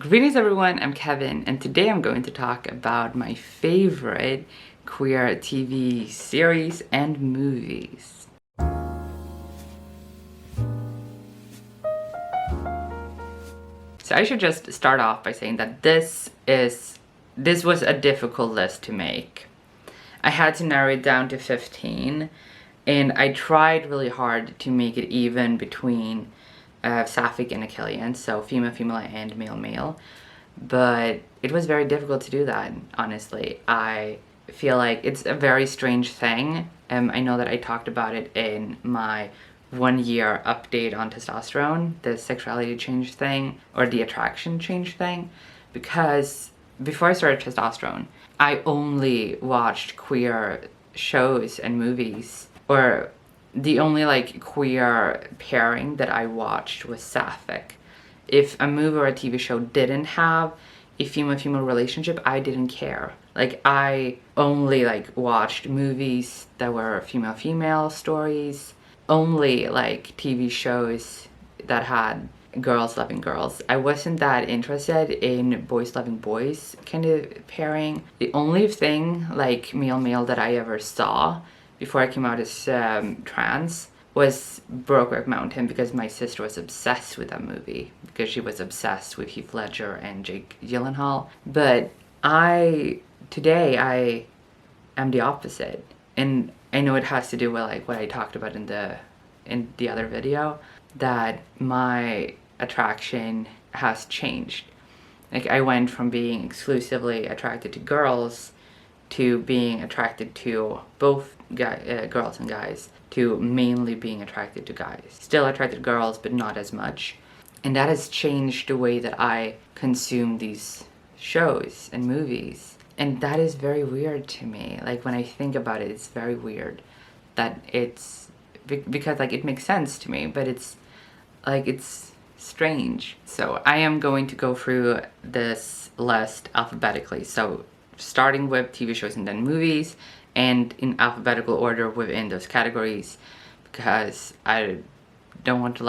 Greetings everyone, I'm Kevin, and today I'm going to talk about my favorite queer TV series and movies. So I should just start off by saying that this was a difficult list to make. I had to narrow it down to 15, and I tried really hard to make it even between Sapphic and Achillean, so female and male, but it was very difficult to do that, honestly. I feel like it's a very strange thing. I know that I talked about it in my 1-year update on testosterone, the sexuality change thing, or the attraction change thing, because before I started testosterone, I only watched queer shows and movies, or the only queer pairing that I watched was Sapphic. If a movie or a TV show didn't have a female relationship, I didn't care. I only watched movies that were female stories, only TV shows that had girls loving girls. I wasn't that interested in boys loving boys kind of pairing. The only thing male that I ever saw before I came out as trans was Brokeback Mountain, because my sister was obsessed with that movie, because she was obsessed with Heath Ledger and Jake Gyllenhaal. But today I am the opposite, and I know it has to do with what I talked about in the other video, that my attraction has changed. I went from being exclusively attracted to girls to being attracted to both girls and guys, to mainly being attracted to guys. Still attracted to girls, but not as much. And that has changed the way that I consume these shows and movies. And that is very weird to me. When I think about it, it's very weird that it's, because it makes sense to me, but it's strange. So I am going to go through this list alphabetically. So starting with TV shows and then movies, and in alphabetical order within those categories, because I don't want to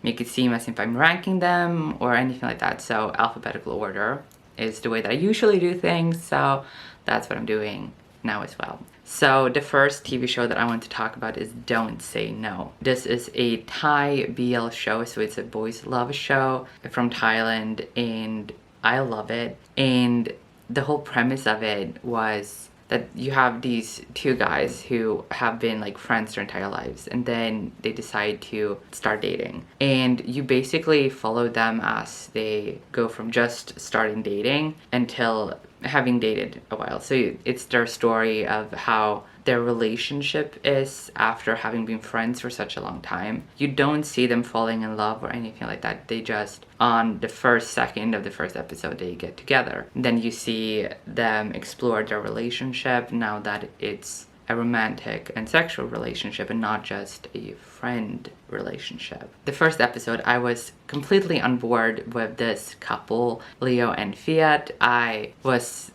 make it seem as if I'm ranking them or anything like that. So alphabetical order is the way that I usually do things, so that's what I'm doing now as well. So the first TV show that I want to talk about is Don't Say No. This is a Thai BL show, so it's a boys love show from Thailand, and I love it. And the whole premise of it was that you have these two guys who have been friends their entire lives, and then they decide to start dating. And you basically follow them as they go from just starting dating until having dated a while. So it's their story of how their relationship is after having been friends for such a long time. You don't see them falling in love or anything like that. They just, on the first second of the first episode, they get together. Then you see them explore their relationship now that it's a romantic and sexual relationship and not just a friend relationship. The first episode, I was completely on board with this couple, Leo and Fiat. I was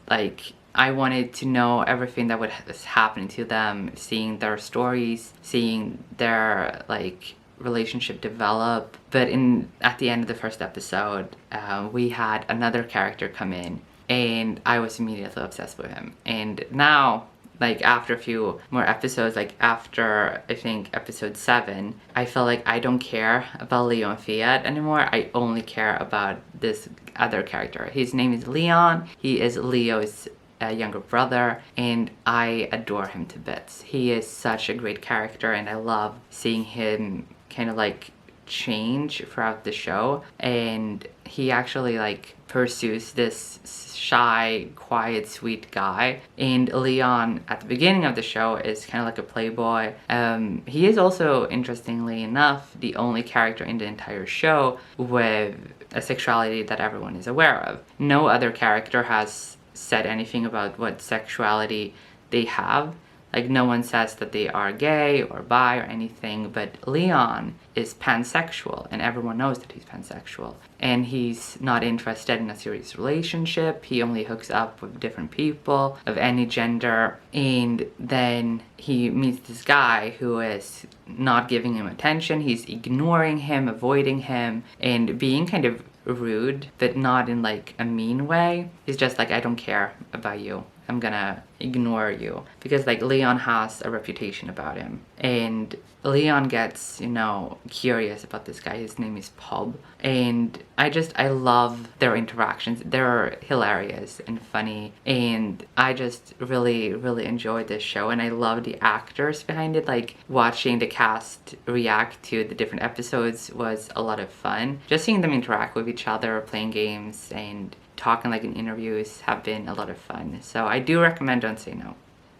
I wanted to know everything that was happening to them, seeing their stories, seeing their relationship develop. But at the end of the first episode, we had another character come in, and I was immediately obsessed with him. And now, after a few more episodes, after I think episode 7, I feel I don't care about Leo and Fiat anymore. I only care about this other character. His name is Leon. He is Leo's younger brother, and I adore him to bits. He is such a great character, and I love seeing him kind of change throughout the show. And he actually pursues this shy, quiet, sweet guy. And Leon at the beginning of the show is kind of a playboy. He is also, interestingly enough, the only character in the entire show with a sexuality that everyone is aware of. No other character has said anything about what sexuality they have. No one says that they are gay or bi or anything, but Leon is pansexual, and everyone knows that he's pansexual. And he's not interested in a serious relationship. He only hooks up with different people of any gender. And then he meets this guy who is not giving him attention. He's ignoring him, avoiding him, and being kind of rude, but not in like a mean way. He's just like, I don't care about you. I'm gonna ignore you. Because like Leon has a reputation about him. And Leon gets, you know, curious about this guy. His name is Pub. And I love their interactions. They're hilarious and funny. And I just really, really enjoyed this show. And I love the actors behind it. Like watching the cast react to the different episodes was a lot of fun. Just seeing them interact with each other, playing games, and talking like in interviews have been a lot of fun. So I do recommend Don't Say No.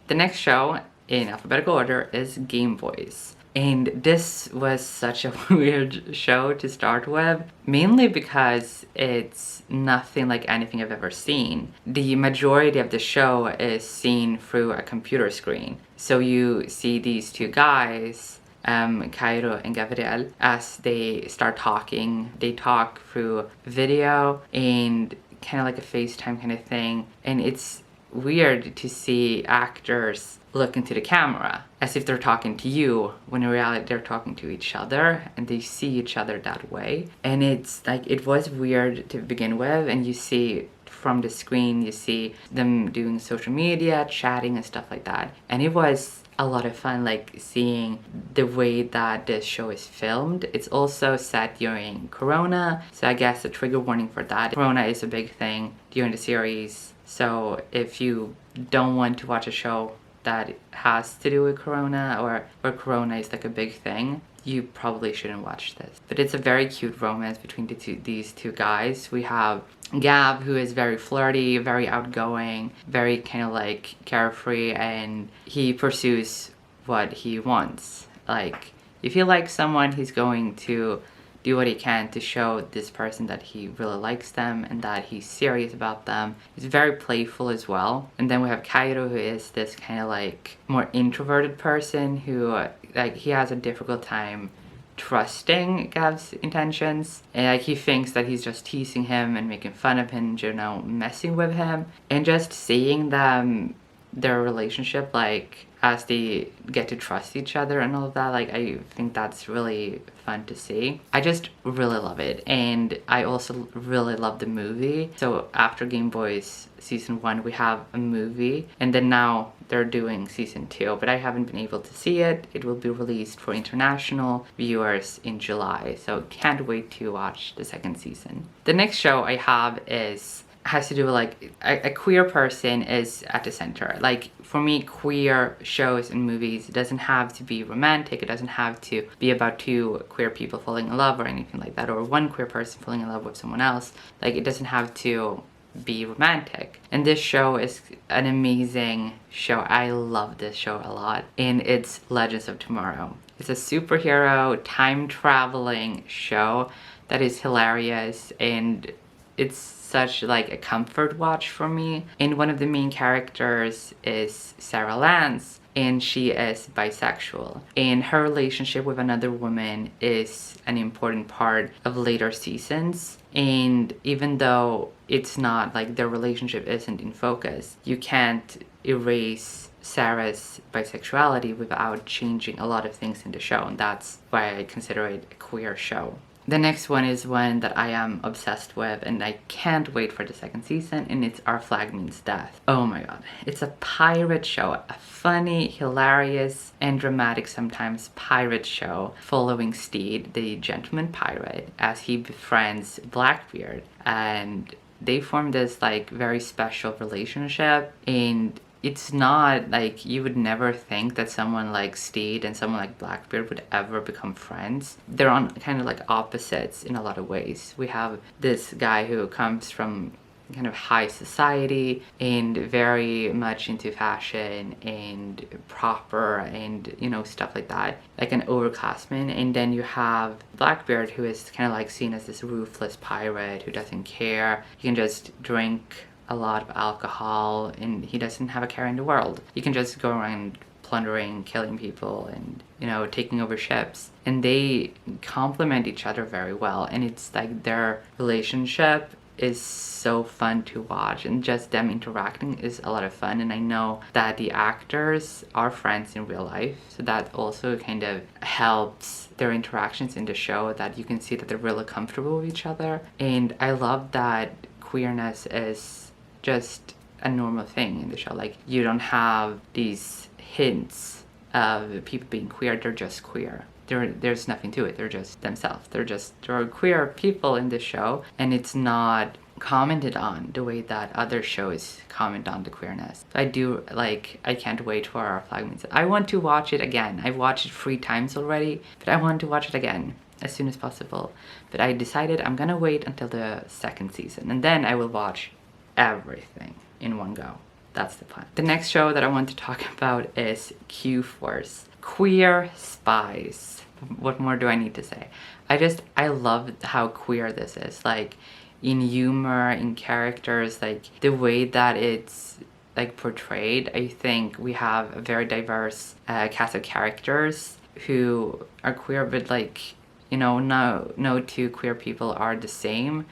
The next show in alphabetical order is Gameboys. And this was such a weird show to start with, mainly because it's nothing like anything I've ever seen. The majority of the show is seen through a computer screen. So you see these two guys, Cairo and Gabriel, as they start talking. They talk through video and kind of like a FaceTime kind of thing. And it's weird to see actors look into the camera as if they're talking to you, when in reality they're talking to each other and they see each other that way. And it's like, it was weird to begin with, and you see from the screen, you see them doing social media, chatting and stuff like that. And it was a lot of fun, like seeing the way that this show is filmed. It's also set during Corona, so I guess a trigger warning for that. Corona is a big thing during the series, so if you don't want to watch a show that has to do with Corona, or where Corona is like a big thing, you probably shouldn't watch this. But it's a very cute romance between these two guys. We have Gab, who is very flirty, very outgoing, very kind of like carefree, and he pursues what he wants. Like, if he likes someone, he's going to do what he can to show this person that he really likes them and that he's serious about them. He's very playful as well. And then we have Cairo, who is this kind of like more introverted person who like he has a difficult time trusting Gab's intentions, and like he thinks that he's just teasing him and making fun of him, you know, messing with him. And just seeing them, their relationship, like as they get to trust each other and all of that, like I think that's really fun to see. I just really love it, and I also really love the movie. So after Gameboys season 1, we have a movie, and then now they're doing season 2, but I haven't been able to see it. It will be released for international viewers in July, so can't wait to watch the second season. The next show I have has to do with like a queer person is at the center. Like for me, queer shows and movies, it doesn't have to be romantic, it doesn't have to be about two queer people falling in love or anything like that, or one queer person falling in love with someone else. Like it doesn't have to be romantic. And this show is an amazing show. I love this show a lot, and it's Legends of Tomorrow. It's a superhero time traveling show that is hilarious, and it's such like a comfort watch for me. And one of the main characters is Sarah Lance, and she is bisexual, and her relationship with another woman is an important part of later seasons. And even though it's not like their relationship isn't in focus, you can't erase Sarah's bisexuality without changing a lot of things in the show, and that's why I consider it a queer show. The next one is one that I am obsessed with, and I can't wait for the second season, and it's Our Flag Means Death. Oh my god. It's a pirate show, a funny, hilarious, and dramatic sometimes pirate show following Steed, the gentleman pirate, as he befriends Blackbeard, and they form this like very special relationship. And it's not like, you would never think that someone like Steed and someone like Blackbeard would ever become friends. They're on kind of like opposites in a lot of ways. We have this guy who comes from kind of high society and very much into fashion and proper and, you know, stuff like that, like an overclassman. And then you have Blackbeard, who is kind of like seen as this ruthless pirate who doesn't care. He can just drink a lot of alcohol and he doesn't have a care in the world. He can just go around plundering, killing people, and, you know, taking over ships. And they complement each other very well, and it's like their relationship is so fun to watch, and just them interacting is a lot of fun. And I know that the actors are friends in real life, so that also kind of helps their interactions in the show, that you can see that they're really comfortable with each other. And I love that queerness is just a normal thing in the show. Like, you don't have these hints of people being queer, they're just queer. There's nothing to it. They're just themselves. They're queer people in this show, and it's not commented on the way that other shows comment on the queerness. I can't wait for our Flagmates. I want to watch it again. I've watched it 3 times already, but I want to watch it again as soon as possible. But I decided I'm gonna wait until the 2nd season, and then I will watch everything in one go. That's the plan. The next show that I want to talk about is Q-Force. Queer Spies. What more do I need to say? I love how queer this is. Like, in humor, in characters, like the way that it's like portrayed. I think we have a very diverse cast of characters who are queer, but like, you know, no 2 queer people are the same.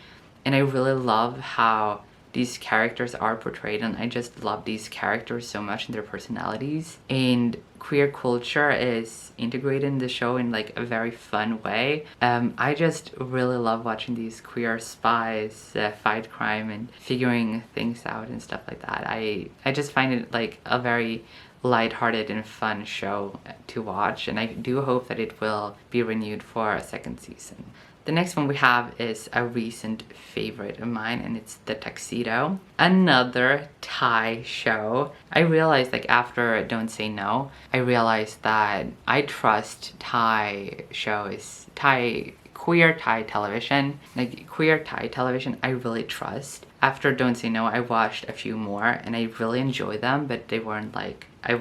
And I really love how these characters are portrayed, and I just love these characters so much and their personalities. And queer culture is integrated in the show in like a very fun way. I just really love watching these queer spies fight crime and figuring things out and stuff like that. I just find it like a very lighthearted and fun show to watch, and I do hope that it will be renewed for a 2nd season. The next one we have is a recent favorite of mine, and it's the Tuxedo. Another Thai show. I realized, like, after Don't Say No, I realized that I trust Thai shows, queer Thai television. Like, queer Thai television, I really trust. After Don't Say No, I watched a few more, and I really enjoyed them, but they weren't like, I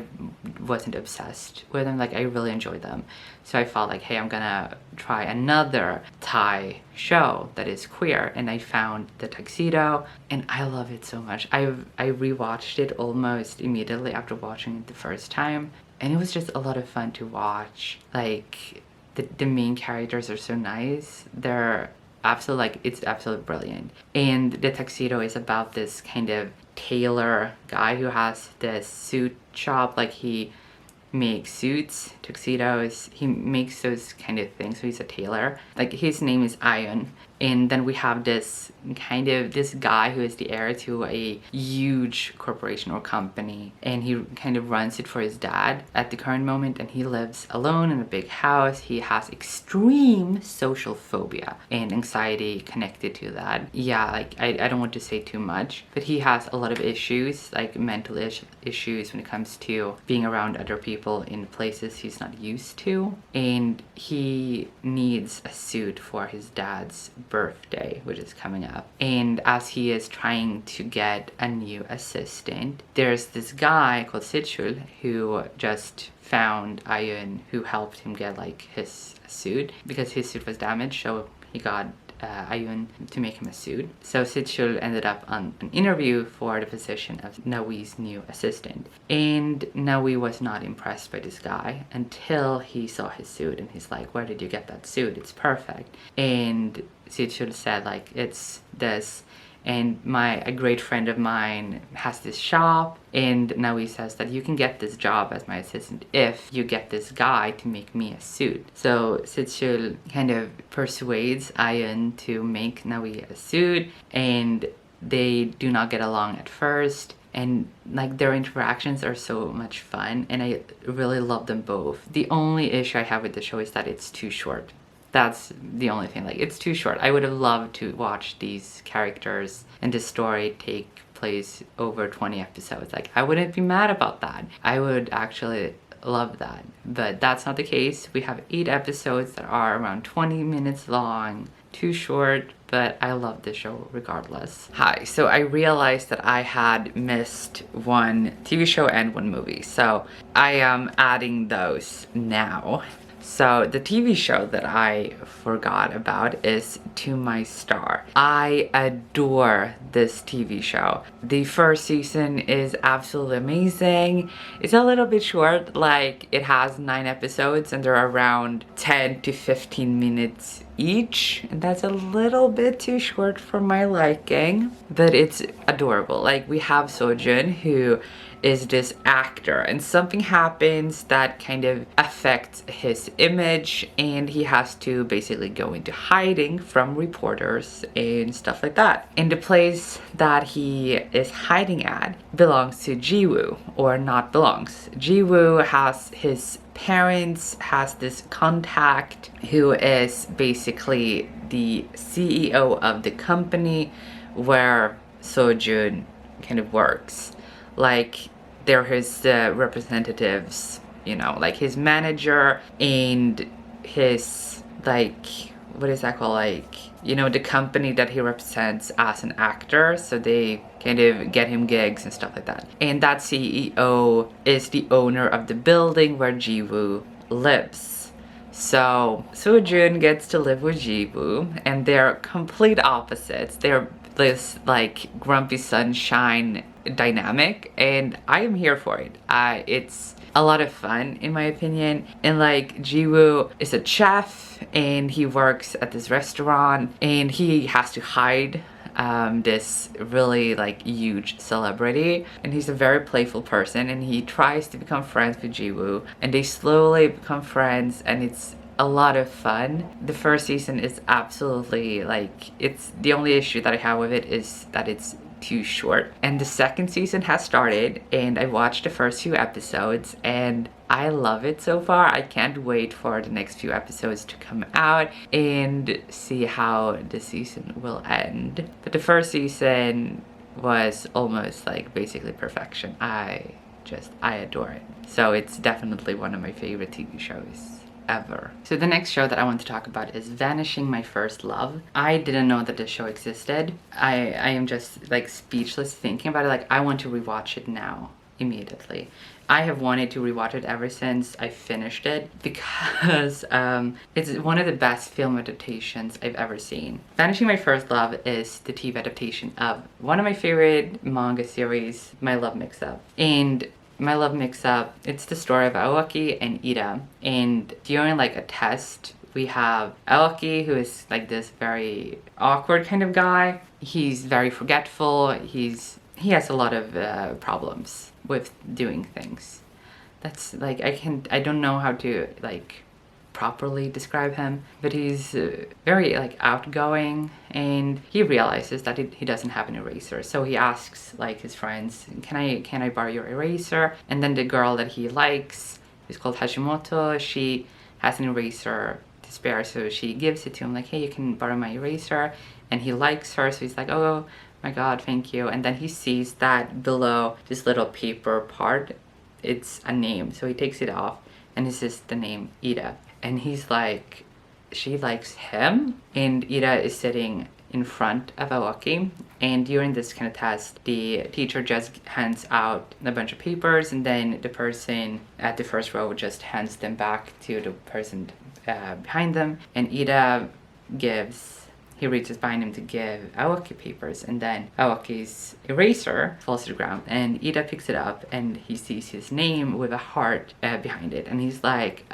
wasn't obsessed with them. Like, I really enjoyed them. So I felt like, hey, I'm gonna try another Thai show that is queer, and I found the Tuxedo, and I love it so much. I rewatched it almost immediately after watching it the first time, and it was just a lot of fun to watch. Like, the main characters are so nice. They're absolutely, like, it's absolutely brilliant. And the Tuxedo is about this kind of tailor guy who has this suit shop. Like, he makes suits, tuxedos, he makes those kind of things. So he's a tailor. Like, his name is Ayun. And then we have this guy who is the heir to a huge corporation or company, and he kind of runs it for his dad at the current moment, and he lives alone in a big house. He has extreme social phobia and anxiety connected to that. Yeah, like, I don't want to say too much, but he has a lot of issues, like mental issues when it comes to being around other people in places he's not used to, and he needs a suit for his dad's birthday, which is coming up. And as he is trying to get a new assistant, there's this guy called Sichul who just found Ayun, who helped him get like his suit because his suit was damaged. So he got Ayun to make him a suit. So Sichul ended up on an interview for the position of Nawi's new assistant. And Nawi was not impressed by this guy until he saw his suit, and he's like, where did you get that suit? It's perfect. And Sichul said, like, it's this, and a great friend of mine has this shop, and now he says that you can get this job as my assistant if you get this guy to make me a suit. So Sichul kind of persuades Ayun to make Nawi a suit, and they do not get along at first, and like their interactions are so much fun, and I really love them both. The only issue I have with the show is that it's too short. That's the only thing, like, it's too short. I would have loved to watch these characters and this story take place over 20 episodes. Like, I wouldn't be mad about that. I would actually love that. But that's not the case. We have 8 episodes that are around 20 minutes long. Too short, but I love the show regardless. Hi, so I realized that I had missed one TV show and one movie. So I am adding those now. So the TV show that I forgot about is To My Star. I adore this TV show. The first season is absolutely amazing. It's a little bit short, like it has 9 episodes and they're around 10 to 15 minutes each. And that's a little bit too short for my liking, but it's adorable. Like, we have Sojun, who is this actor, and something happens that kind of affects his image, and he has to basically go into hiding from reporters and stuff like that. And the place that he is hiding at belongs to Jiwoo, or not belongs. Jiwoo has his parents, has this contact who is basically the CEO of the company where Sojun kind of works. Like, they're his representatives, you know, like his manager and his, like, what is that called? Like, you know, the company that he represents as an actor. So they kind of get him gigs and stuff like that. And that CEO is the owner of the building where Jiwoo lives. So Sojun gets to live with Jiwoo, and they're complete opposites. They're this like grumpy sunshine dynamic, and I am here for it. It's a lot of fun in my opinion. And like, Jiwoo is a chef and he works at this restaurant, and he has to hide this really like huge celebrity, and he's a very playful person, and he tries to become friends with Jiwoo, and they slowly become friends, and it's a lot of fun. The first season is absolutely like, it's the only issue that I have with it is that it's too short. And the second season has started, and I watched the first few episodes, and I love it so far. I can't wait for the next few episodes to come out and see how the season will end. But the first season was almost like basically perfection. I adore it. So it's definitely one of my favorite TV shows ever. So the next show that I want to talk about is Vanishing, My First Love. I didn't know that this show existed. I am just like speechless thinking about it. Like, I want to rewatch it now, immediately. I have wanted to rewatch it ever since I finished it, because it's one of the best film adaptations I've ever seen. Vanishing, My First Love is the TV adaptation of one of my favorite manga series, My Love Mix-Up. And My Love Mix-Up, it's the story of Aoki and Ida. And during like a test, we have Aoki, who is like this very awkward kind of guy. He's very forgetful. He has a lot of problems with doing things. That's like, I don't know how to like properly describe him, but he's very like outgoing, and he realizes that he doesn't have an eraser. So he asks like his friends, can I borrow your eraser? And then the girl that he likes, who's called Hashimoto, she has an eraser to spare, so she gives it to him like, hey, you can borrow my eraser. And he likes her, so he's like, oh my god, thank you. And then he sees that below this little paper part, it's a name, so he takes it off, and it's just the name Ida. And he's like, she likes him. And Ida is sitting in front of Aoki, and during this kind of test, the teacher just hands out a bunch of papers, and then the person at the first row just hands them back to the person behind them, and Ida he reaches behind him to give Aoki papers, and then Aoki's eraser falls to the ground, and Ida picks it up, and he sees his name with a heart behind it, and he's like,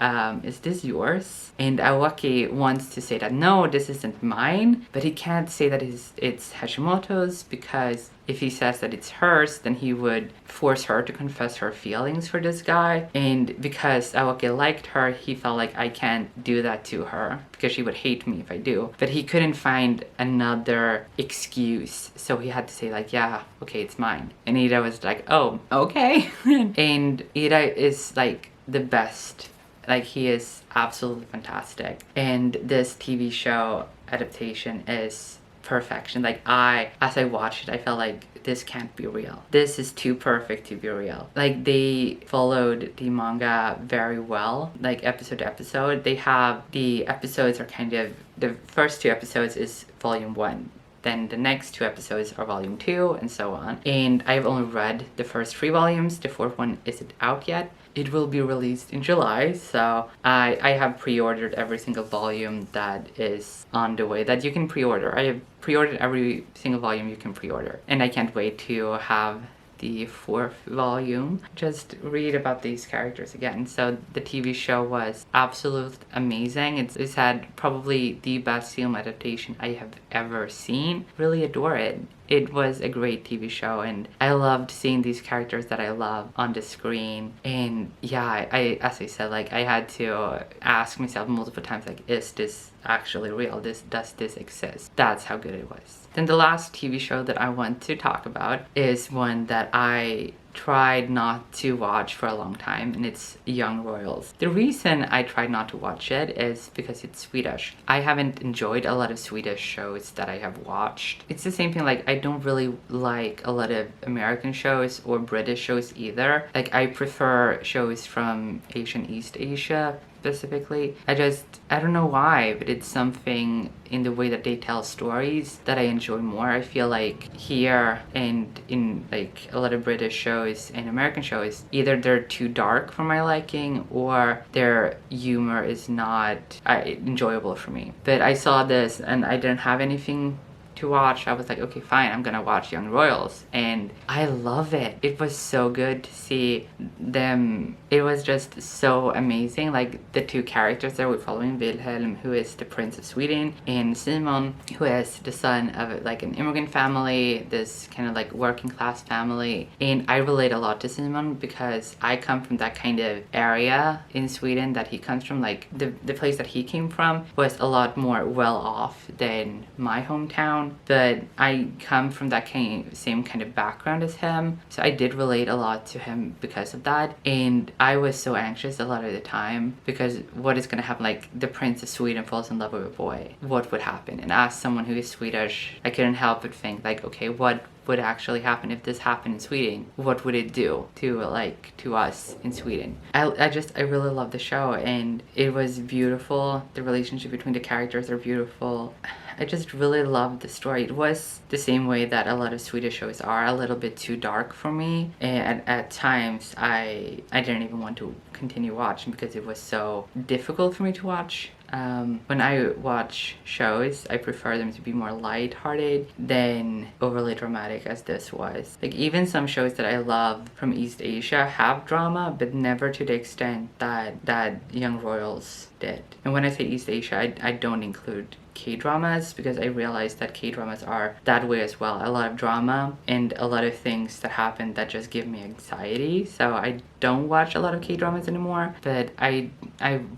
is this yours? And Aoki wants to say that, no, this isn't mine, but he can't say that it's Hashimoto's, because if he says that it's hers, then he would force her to confess her feelings for this guy. And because Aoki liked her, he felt like, I can't do that to her because she would hate me if I do. But he couldn't find another excuse, so he had to say like, yeah, okay, it's mine. And Ida was like, oh, okay. And Ida is like the best. Like, he is absolutely fantastic. And this TV show adaptation is perfection. Like, as I watched it, I felt like this can't be real. This is too perfect to be real. Like, they followed the manga very well, like episode to episode. They have, the episodes are kind of, the first 2 episodes is volume 1. Then the next 2 episodes are volume 2, and so on. And I've only read the first 3 volumes. The 4th one isn't out yet. It will be released in July, so I have pre-ordered every single volume that is on the way that you can pre-order. I have pre-ordered every single volume you can pre-order, and I can't wait to have the 4th volume, just read about these characters again. So the TV show was absolutely amazing. It's had probably the best film adaptation I have ever seen. Really adore it. It was a great TV show, and I loved seeing these characters that I love on the screen. And yeah, I as I said, like, I had to ask myself multiple times, like, is this actually real? Does this exist? That's how good it was. Then the last TV show that I want to talk about is one that I tried not to watch for a long time, and it's Young Royals. The reason I tried not to watch it is because it's Swedish. I haven't enjoyed a lot of Swedish shows that I have watched. It's the same thing, like, I don't really like a lot of American shows or British shows either. Like, I prefer shows from East Asia specifically. I don't know why, but it's something in the way that they tell stories that I enjoy more. I feel like here and in like a lot of British shows and American shows, either they're too dark for my liking or their humor is not enjoyable for me. But I saw this and I didn't have anything to watch. I was like, okay, fine, I'm gonna watch Young Royals, and I love it. It was so good to see them. It was just so amazing. Like, the two characters that we're following, Wilhelm, who is the Prince of Sweden, and Simon, who is the son of like an immigrant family, this kind of like working class family. And I relate a lot to Simon because I come from that kind of area in Sweden that he comes from. Like, the place that he came from was a lot more well off than my hometown, but I come from that same kind of background as him, so I did relate a lot to him because of that. And I was so anxious a lot of the time because what is going to happen? Like, the Prince of Sweden falls in love with a boy, what would happen? And as someone who is Swedish, I couldn't help but think, like, okay, what would actually happen if this happened in Sweden? What would it do to us in Sweden? I really love the show, and it was beautiful. The relationship between the characters are beautiful. I just really loved the story. It was the same way that a lot of Swedish shows are, a little bit too dark for me, and at times I didn't even want to continue watching because it was so difficult for me to watch. When I watch shows, I prefer them to be more light-hearted than overly dramatic as this was. Like, even some shows that I love from East Asia have drama, but never to the extent that Young Royals did. And when I say East Asia, I don't include K-dramas, because I realized that K-dramas are that way as well. A lot of drama and a lot of things that happen that just give me anxiety. So I don't watch a lot of K-dramas anymore, but I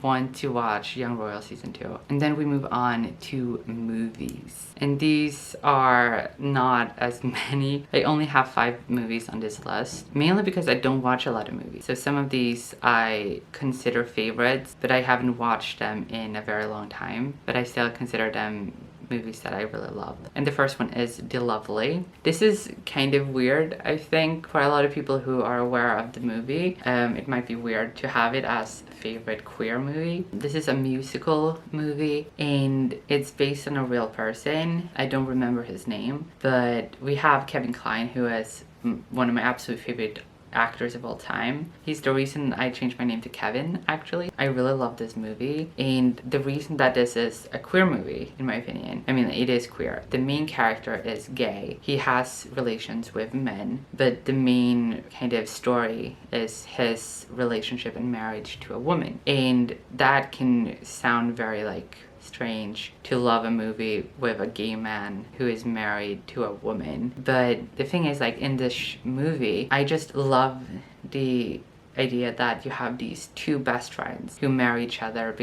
want to watch Young Royal Season 2. And then we move on to movies. And these are not as many. I only have 5 movies on this list, mainly because I don't watch a lot of movies. So some of these I consider favorites, but I haven't watched them in a very long time. But I still consider them movies that I really love. And the first one is The Lovely. This is kind of weird, I think, for a lot of people who are aware of the movie. It might be weird to have it as a favorite queer movie. This is a musical movie, and it's based on a real person. I don't remember his name, but we have Kevin Kline, who is one of my absolute favorite actors of all time. He's the reason I changed my name to Kevin, actually. I really love this movie, and the reason that this is a queer movie, in my opinion, I mean, it is queer. The main character is gay. He has relations with men, but the main kind of story is his relationship and marriage to a woman. And that can sound very like strange to love a movie with a gay man who is married to a woman. But the thing is, like, in this movie, I just love the idea that you have these two best friends who marry each other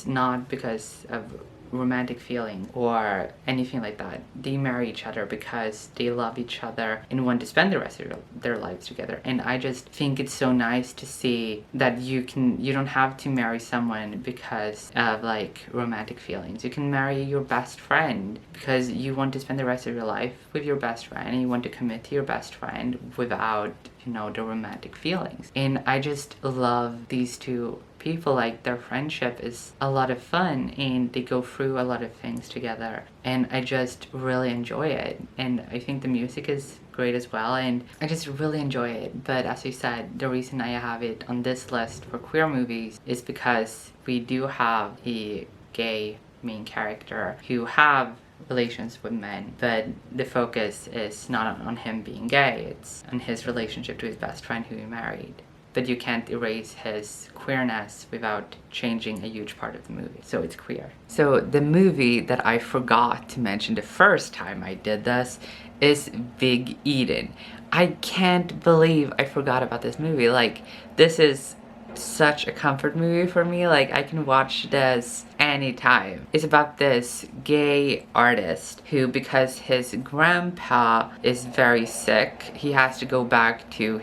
not because of romantic feeling or anything like that. They marry each other because they love each other and want to spend the rest of their lives together. And I just think it's so nice to see that you don't have to marry someone because of like romantic feelings. You can marry your best friend because you want to spend the rest of your life with your best friend, and you want to commit to your best friend without, the romantic feelings. And I just love these two people. Like, their friendship is a lot of fun, and they go through a lot of things together, and I just really enjoy it. And I think the music is great as well, and I just really enjoy it. But as you said, the reason I have it on this list for queer movies is because we do have a gay main character who have relations with men, but the focus is not on him being gay, it's on his relationship to his best friend who he married. But you can't erase his queerness without changing a huge part of the movie. So it's queer. So the movie that I forgot to mention the first time I did this is Big Eden. I can't believe I forgot about this movie. Like, this is such a comfort movie for me. Like, I can watch this anytime. It's about this gay artist who, because his grandpa is very sick, he has to go back to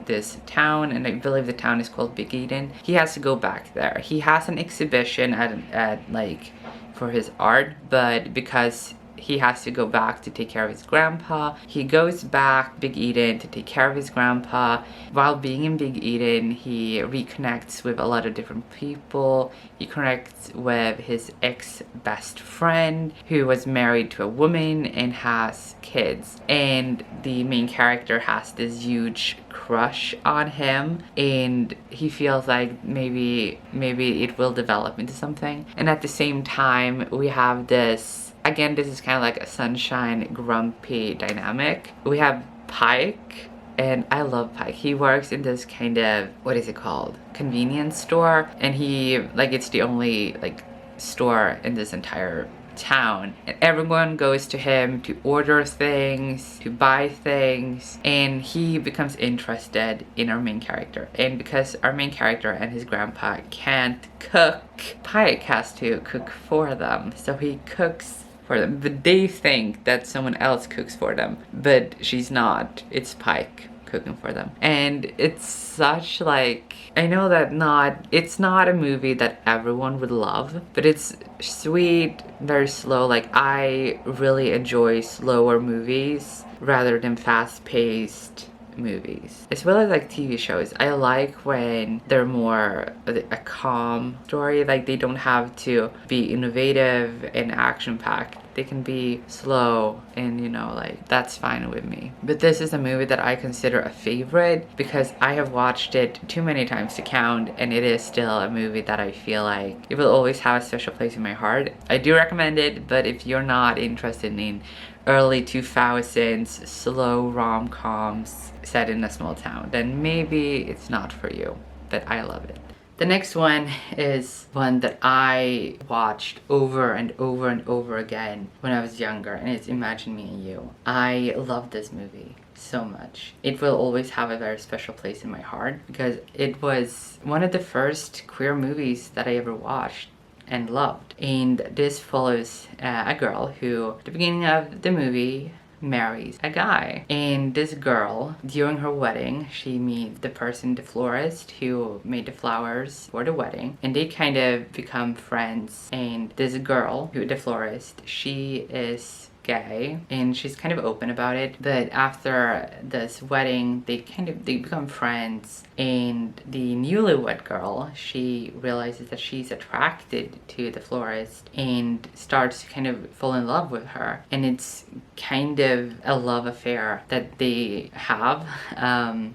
this town, and I believe the town is called Big Eden. He has to go back there. He has an exhibition at like for his art, but because he has to go back to take care of his grandpa, he goes back Big Eden to take care of his grandpa. While being in Big Eden, he reconnects with a lot of different people. He connects with his ex-best friend who was married to a woman and has kids, and the main character has this huge crush on him, and he feels like maybe it will develop into something. And at the same time, we have this, again, this is kind of like a sunshine grumpy dynamic. We have Pike, and I love Pike. He works in this kind of, what is it called, convenience store, and he, like, it's the only like store in this entire town, and everyone goes to him to order things, to buy things, and he becomes interested in our main character. And because our main character and his grandpa can't cook, Pike has to cook for them. So he cooks for them, but they think that someone else cooks for them, but she's not. It's Pike cooking for them. And it's such, like, I know that it's not a movie that everyone would love, but it's sweet, very slow. Like, I really enjoy slower movies rather than fast-paced movies, as well as like TV shows. I like when they're more a calm story, like they don't have to be innovative and action-packed. They can be slow, and you know, like, that's fine with me. But this is a movie that I consider a favorite because I have watched it too many times to count, and it is still a movie that I feel like it will always have a special place in my heart. I do recommend it, but if you're not interested in early 2000s slow rom-coms set in a small town, then maybe it's not for you, but I love it. The next one is one that I watched over and over and over again when I was younger, and it's Imagine Me and You. I love this movie so much. It will always have a very special place in my heart because it was one of the first queer movies that I ever watched and loved. And this follows a girl who, at the beginning of the movie, marries a guy. And this girl, during her wedding, she meets the person, the florist, who made the flowers for the wedding. And they kind of become friends. And this girl, who the florist, she is gay, and she's kind of open about it. But after this wedding, they become friends, and the newlywed girl, she realizes that she's attracted to the florist and starts to kind of fall in love with her. And it's kind of a love affair that they have,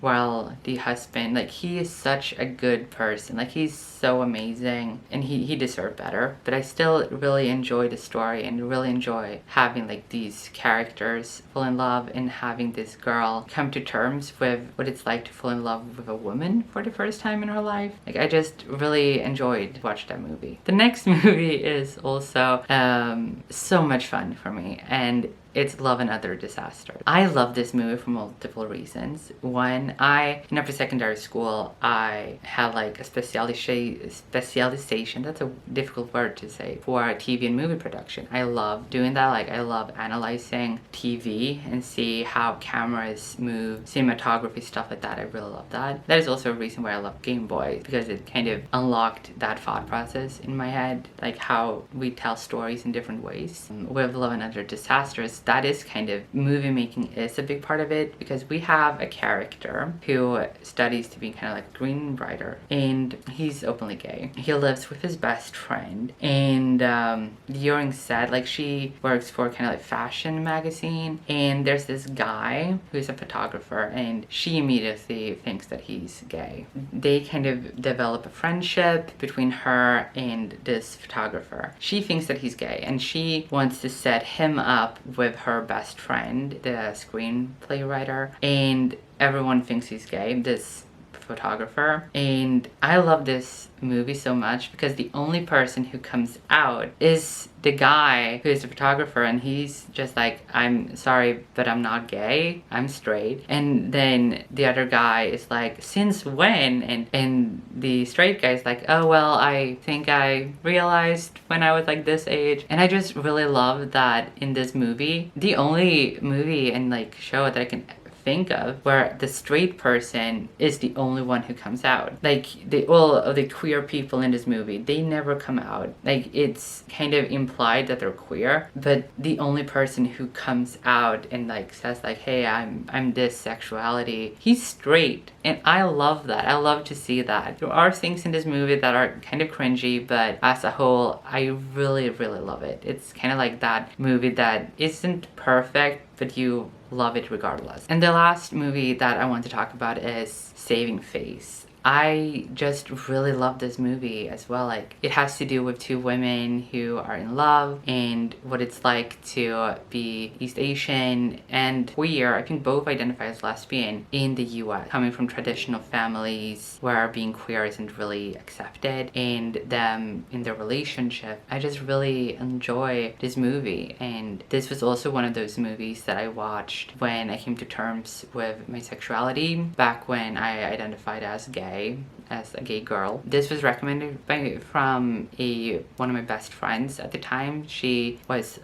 while the husband, like, he is such a good person, like, he's so amazing, and he deserved better. But I still really enjoy the story and really enjoy having like these characters fall in love and having this girl come to terms with what it's like to fall in love with a woman for the first time in her life. Like, I just really enjoyed watching that movie. The next movie is also so much fun for me, and it's Love and Other Disasters. I love this movie for multiple reasons. One, in upper secondary school, I had like a specialization, that's a difficult word to say, for TV and movie production. I love doing that. Like, I love analyzing TV and see how cameras move, cinematography, stuff like that. I really love that. That is also a reason why I love Gameboys, because it kind of unlocked that thought process in my head, like how we tell stories in different ways. With Love and Other Disasters, that is kind of, movie making is a big part of it, because we have a character who studies to be kind of like a screenwriter, and he's openly gay. He lives with his best friend, and during set, like, she works for kind of like fashion magazine, and there's this guy who's a photographer, and she immediately thinks that he's gay. They kind of develop a friendship between her and this photographer. She thinks that he's gay, and she wants to set him up with her best friend, the screenplay writer, and everyone thinks he's gay, this photographer. And I love this movie so much because the only person who comes out is the guy who is the photographer, and he's just like, I'm sorry, but I'm not gay, I'm straight. And then the other guy is like, since when? And the straight guy is like, oh well, I think I realized when I was like this age. And I just really love that in this movie, the only movie and like show that I can think of where the straight person is the only one who comes out. Like, all of the queer people in this movie, they never come out. Like, it's kind of implied that they're queer, but the only person who comes out and like says like, hey, I'm this sexuality, he's straight. And I love that. I love to see that. There are things in this movie that are kind of cringy, but as a whole, I really, really love it. It's kind of like that movie that isn't perfect, but you love it regardless. And the last movie that I want to talk about is Saving Face. I just really love this movie as well. Like, it has to do with two women who are in love and what it's like to be East Asian and queer. I think both identify as lesbian in the US, coming from traditional families where being queer isn't really accepted, and them in their relationship. I just really enjoy this movie, and this was also one of those movies that I watched when I came to terms with my sexuality back when I identified as gay, as a gay girl. This was recommended from one of my best friends at the time. She was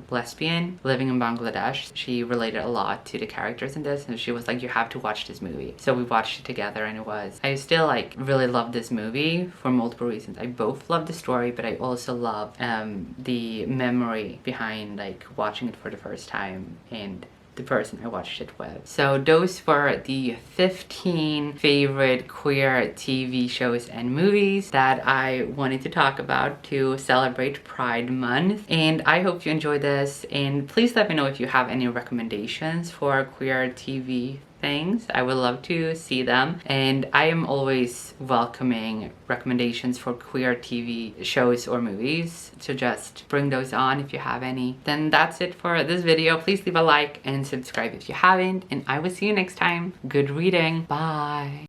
lesbian living in Bangladesh. She related a lot to the characters in this, and she was like, you have to watch this movie. So we watched it together, and I still like really love this movie for multiple reasons. I both love the story, but I also love the memory behind like watching it for the first time and the person I watched it with. So those were the 15 favorite queer TV shows and movies that I wanted to talk about to celebrate Pride Month. And I hope you enjoyed this, and please let me know if you have any recommendations for queer TV things. I would love to see them, and I am always welcoming recommendations for queer TV shows or movies, so just bring those on if you have any. Then that's it for this video. Please leave a like and subscribe if you haven't, and I will see you next time. Good reading. Bye.